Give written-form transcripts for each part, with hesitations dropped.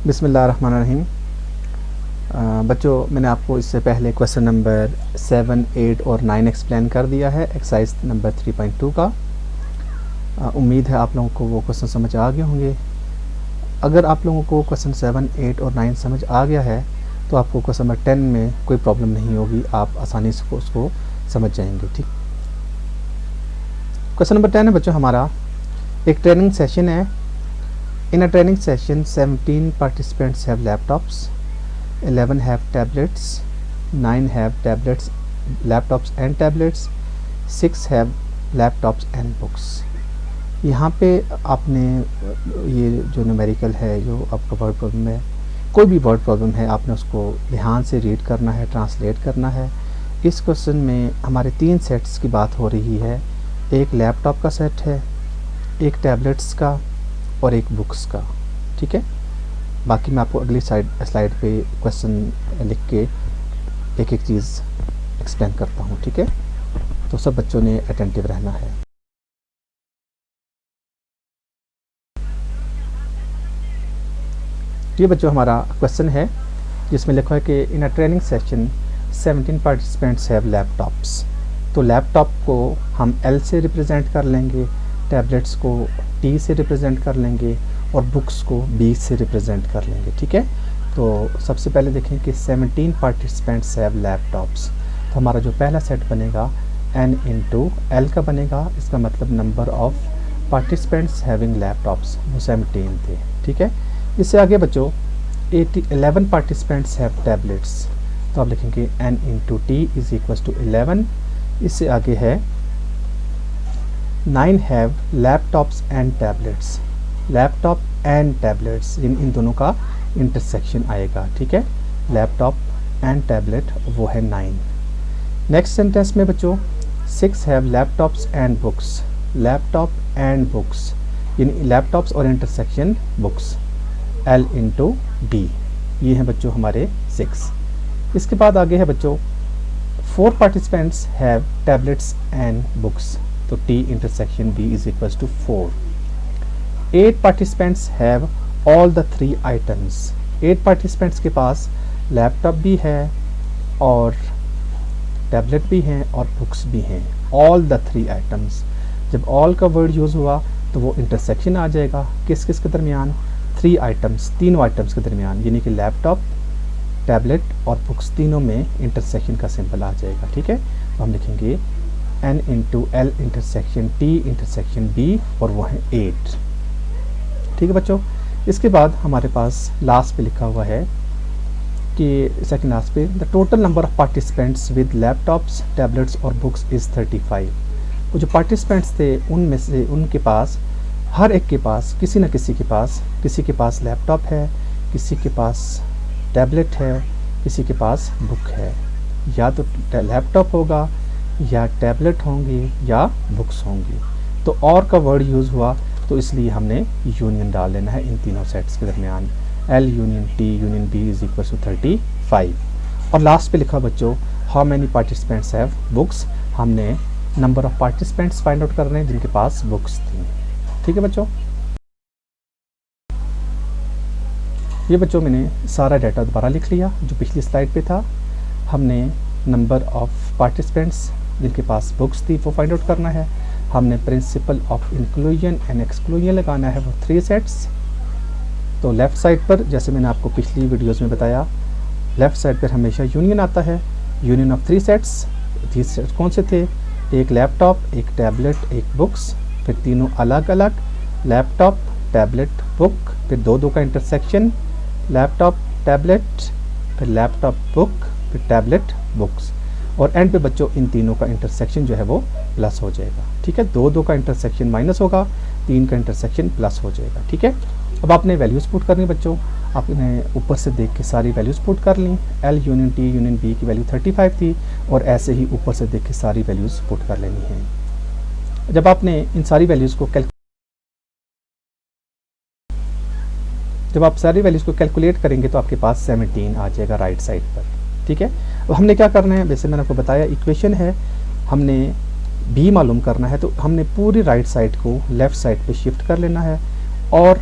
बिस्मिल्लाहिर्रहमानिर्रहीम। बच्चों, मैंने आपको इससे पहले क्वेश्चन नंबर 7, 8 और 9 एक्सप्लेन कर दिया है एक्सरसाइज नंबर 3.2 का। उम्मीद है आप लोगों को वो क्वेश्चन समझ आ गए होंगे। अगर आप लोगों को क्वेश्चन 7, 8 और 9 समझ आ गया है तो आपको क्वेश्चन नंबर 10 में कोई प्रॉब्लम नहीं होगी, आप आसानी से उसको समझ जाएंगे। ठीक, क्वेश्चन नंबर 10 है बच्चों हमारा, एक ट्रेनिंग सेशन है। In a training session, 17 participants have laptops, 11 have tablets, 9 have tablets, laptops and tablets, 6 have laptops and books. यहाँ पे आपने ये जो न्यूमेरिकल है, जो आपका वर्ड प्रॉब्लम है, कोई भी वर्ड प्रॉब्लम है, आपने उसको ध्यान से रीड करना है, ट्रांसलेट करना है। इस क्वेश्चन में हमारे 3 सेट्स की बात हो रही है। एक लैपटॉप का सेट है, एक टैबलेट्स का और एक बुक्स का। ठीक है, बाकी मैं आपको अगली स्लाइड पे क्वेश्चन लिख के एक एक चीज़ एक्सप्लेन करता हूँ। ठीक है, तो सब बच्चों ने अटेंटिव रहना है। ये बच्चों हमारा क्वेश्चन है जिसमें लिखा है कि in a training session 17 participants have laptops. तो लैपटॉप को हम L से रिप्रेजेंट कर लेंगे, टैबलेट्स को T से रिप्रेजेंट कर लेंगे और बुक्स को B से रिप्रेजेंट कर लेंगे। ठीक है, तो सबसे पहले देखें कि 17 पार्टिसिपेंट्स हैव लैपटॉप्स। तो हमारा जो पहला सेट बनेगा N इंटू L का बनेगा, इसका मतलब number of participants having laptops वो 17 थे। ठीक है, इससे आगे बच्चों 11 पार्टिसिपेंट्स हैव टैबलेट्स। तो आप लिखेंगे N into T is equal to 11। इससे आगे है 9 have laptops and tablets. Laptop and tablets इन दोनों का इंटरसेक्शन आएगा। ठीक है, लैपटॉप एंड टैबलेट वो है 9। नेक्स्ट सेंटेंस में बच्चों 6 have laptops and books. Laptop and books, यानी लैपटॉप्स और intersection books, L into D। ये हैं बच्चों हमारे 6। इसके बाद आगे है बच्चों 4 participants have tablets and books. तो T intersection B is equal to 4। 8 participants have all the 3 items. 8 participants के पास लैपटॉप भी है और टैबलेट भी हैं और बुक्स भी हैं। ऑल द 3 आइटम्स, जब ऑल का वर्ड यूज़ हुआ तो वो इंटरसेक्शन आ जाएगा किस किस के दरमियान, 3 आइटम्स, तीनों आइटम्स के दरमियान, यानी कि लैपटॉप, टैबलेट और बुक्स तीनों में इंटरसेक्शन का सिंबल आ जाएगा। ठीक है, तो हम लिखेंगे N into L intersection T intersection B और वो है 8। ठीक है बच्चों, इसके बाद हमारे पास लास्ट पे लिखा हुआ है कि सेकंड लास्ट पे the total number of participants with laptops, tablets और बुक्स इज़ 35। वो जो पार्टिसिपेंट्स थे उनमें से उनके पास हर एक के पास किसी न किसी के पास लैपटॉप है, किसी के पास टैबलेट है, किसी के पास बुक है। या तो लैपटॉप होगा या टैबलेट होंगे या बुक्स होंगी। तो और का वर्ड यूज़ हुआ तो इसलिए हमने यूनियन डाल लेना है इन तीनों सेट्स के दरमियान। L union T union B is equal to 35। और लास्ट पे लिखा बच्चों how many participants have books. हमने number of participants find out कर रहे हैं जिनके पास बुक्स थी। ठीक है बच्चों, ये बच्चों मैंने सारा डाटा दोबारा लिख लिया जो पिछली स्लाइड पे था। हमने नंबर ऑफ पार्टिसिपेंट्स जिनके पास बुक्स थी वो फाइंड आउट करना है। हमने principle of inclusion and exclusion लगाना है, वो 3 सेट्स। तो लेफ़्ट साइड पर जैसे मैंने आपको पिछली वीडियोस में बताया, लेफ़्ट साइड पर हमेशा यूनियन आता है, यूनियन ऑफ 3 सेट्स। 3 सेट्स कौन से थे, एक लैपटॉप, एक टैबलेट, एक बुक्स। फिर तीनों अलग अलग, लैपटॉप, टैबलेट, बुक, फिर 2 का इंटरसेक्शन, लैपटॉप, टैबलेट, फिर लैपटॉप, बुक, फिर टैबलेट, बुक्स। और एंड पे बच्चों इन तीनों का इंटरसेक्शन जो है वो प्लस हो जाएगा। ठीक है, 2 का इंटरसेक्शन माइनस होगा, 3 का इंटरसेक्शन प्लस हो जाएगा। ठीक है, अब आपने वैल्यूज़ पुट करनी बच्चों। आपने ऊपर से देख के सारी वैल्यूज़ पुट कर ली। L union T union B की वैल्यू 35 थी और ऐसे ही ऊपर से देख के सारी वैल्यूज़ पुट कर लेनी है। जब आपने इन सारी वैल्यूज़ को सारी वैल्यूज़ को कैलकुलेट करेंगे तो आपके पास 17 आ जाएगा राइट साइड पर। ठीक है, अब हमने क्या करना है, वैसे मैंने आपको बताया इक्वेशन है, हमने B मालूम करना है तो हमने पूरी राइट साइड को लेफ़्ट साइड पे शिफ्ट कर लेना है और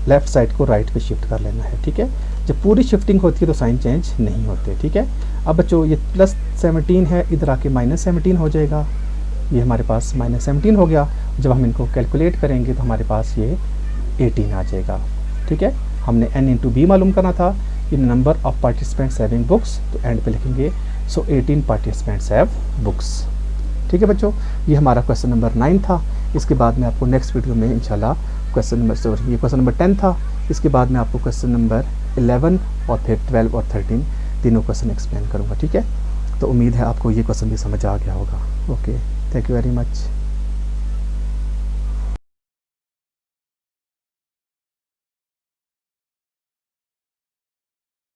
लेफ़्ट साइड को राइट पे शिफ्ट कर लेना है, ठीक है। जब पूरी शिफ्टिंग होती है तो साइन चेंज नहीं होते, ठीक है। अब बच्चों ये +17 है, इधर आके -17 हो जाएगा, ये हमारे पास -17 हो गया। जब हम इनको कैलकुलेट करेंगे तो हमारे पास ये 18 आ जाएगा, ठीक है। हमने n × b मालूम करना था, ये number of participants having books, तो एंड पे लिखेंगे सो 18 पार्टिसिपेंट्स हैव बुक्स, ठीक है बच्चों। ये हमारा क्वेश्चन नंबर 9 था। इसके बाद में आपको नेक्स्ट वीडियो में इंशाल्लाह ये क्वेश्चन नंबर 10 था। इसके बाद में आपको क्वेश्चन नंबर 11 और फिर 12 और 13 तीनों क्वेश्चन एक्सप्लेन करूँगा, ठीक है। तो उम्मीद है आपको ये क्वेश्चन भी समझ आ गया होगा। Okay, thank you very much.